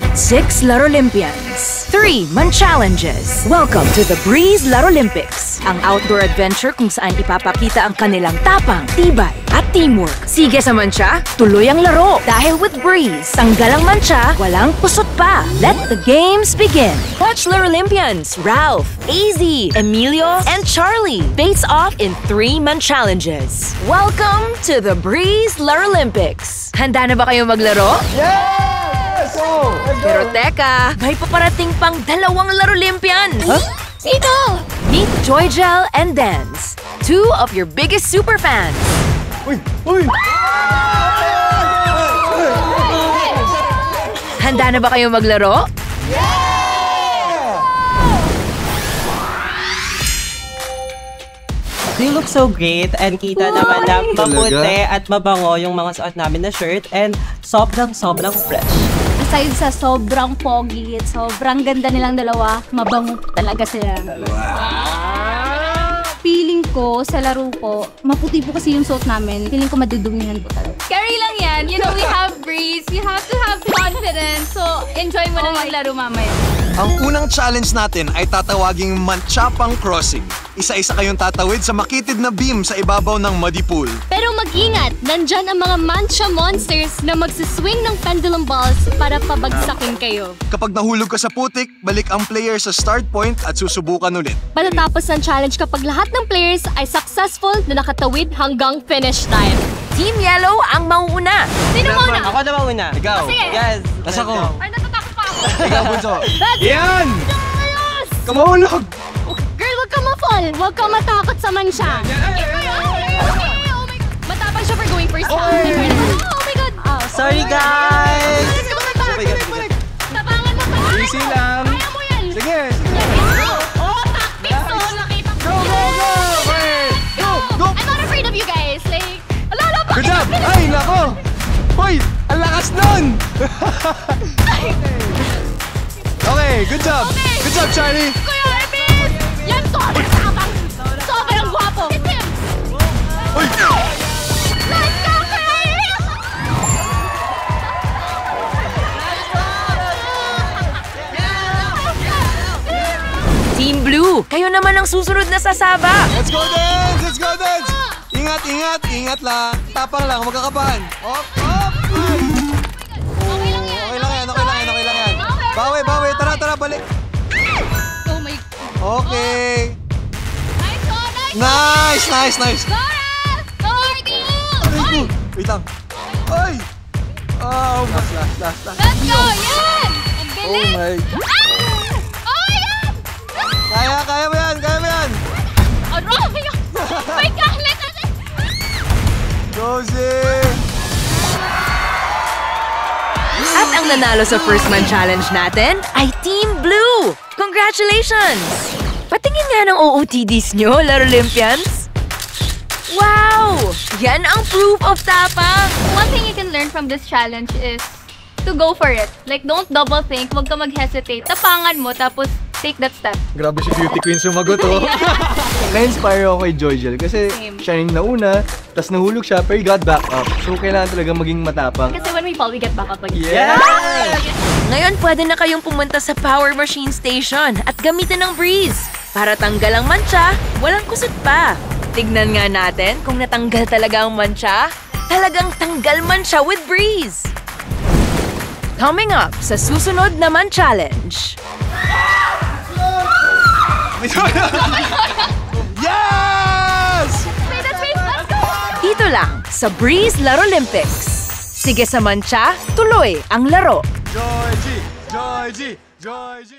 6 Larolympians, 3 Man-challenges. Welcome to the Breeze Larolympics, ang outdoor adventure kung saan ipapakita ang kanilang tapang, tibay, at teamwork. Sige sa mancha, tuloy ang laro. Dahil with Breeze, tanggal ang mancha, walang kusot pa. Let the games begin. Watch Larolympians Ralph, AZ, Emilio, and Charlie face off in 3 Man-challenges. Welcome to the Breeze Larolympics. Handa na ba kayo maglaro? Yeah! Let's go! Pero teka, may paparating pang 2 Larolympians! Huh? Sino? Meet Joygel and Dance, 2 of your biggest superfans. Uy! Uy! Handa na ba kayo maglaro? They look so great and kita naman na mabuti at mabango yung mga suot namin na shirt and sobrang fresh. Aside sa sobrang pogi at sobrang ganda nilang dalawa, mabango talaga sila. Feeling ko, sa laro po, maputi po kasi yung suot namin. Feeling ko madudumihan po talaga. Carry lang yan. You know, we have Breeze. You have to have confidence. So, enjoy mo lang ang laro mamaya. Ang unang challenge natin ay tatawaging Manchapang Crossing. Isa-isa kayong tatawid sa makitid na beam sa ibabaw ng muddy pool. Pero mag-ingat, nandyan ang mga mancha monsters na magsiswing ng pendulum balls para pabagsakin kayo. Kapag nahulog ka sa putik, balik ang player sa start point at susubukan ulit. Matatapos ng challenge kapag lahat ng players ay successful na nakatawid hanggang finish time. Team Yellow ang mauuna. Sino muna? Ako na mauna. Ikaw. Sige. Yes. Nasa ko. Ay, natatakot pa ako. Ikaw, Bunso. Yan! Kamahulog! Girl, huwag ka ma-fall. Huwag ka matakot sa mancha. Matapang siya for going first time. Oh my God. Sorry guys! Tapangan mo pa. Easy lang. Kaya mo yan. Sige! Oh, tactics. Oh, nakita ko. Go, go, go! Okay. Go, go! I'm not afraid of you guys. Like, ala, Good job! Ay, nako! Hoy! Ang lakas nun! Okay, good job! Okay. Good job, Charlie! Kuya Ervin! Yan, sobrang tapang. Sobrang gwapo. Hit him. Uy! Let's go, Kuya Ervin! Team Blue, kayo naman ang susunod na sasaba. Let's go, Dance! Let's go, Dance! Ingat, ingat! Ingat lang! Tapang lang, huwag kakabahan. Op, op! Okay lang yan. Okay lang yan, okay lang yan, okay lang yan. Okay. Bawi, bawi! Tara, tara, balik! Oh my... Okay! Nice one, nice one. Nice, nice, nice! Cora! Sorry! Oy! Wait lang! Ay! Oh, last. Let's go! Yan! Ang Oh bilis! my... Oh, yan! Kaya mo yan, kaya mo yan! Ano? Wait lang! Let's... Josie! At ang nanalo sa First Man Challenge natin ay Team Blue. Congratulations! Patingin nga ng OOTDs nyo, Larolympians. Wow! Yan ang proof of tapang. One thing you can learn from this challenge is to go for it. Like, don't double think. Huwag ka mag-hesitate. Tapangan mo, tapos take that step. Grabe si Beauty Queen sumagot, oh. Na-inspire ako kay Joygel kasi Same. siya yung nauna, tas nahulog siya, pero he got back up. So, kailangan talaga maging matapang. Kasi when we fall, we get back up again. Yeah! Ngayon, pwede na kayong pumunta sa Power Machine Station at gamitin ng Breeze. Para tanggal ang mancha, walang kusot pa. Tignan nga natin kung natanggal talaga ang mancha. Talagang tanggal mancha with Breeze. Coming up sa susunod na Man Challenge. Yes! Dito lang sa Breeze Larolympics. Sige sa mancha, tuloy ang laro. Joy G! Joy G! Joy G!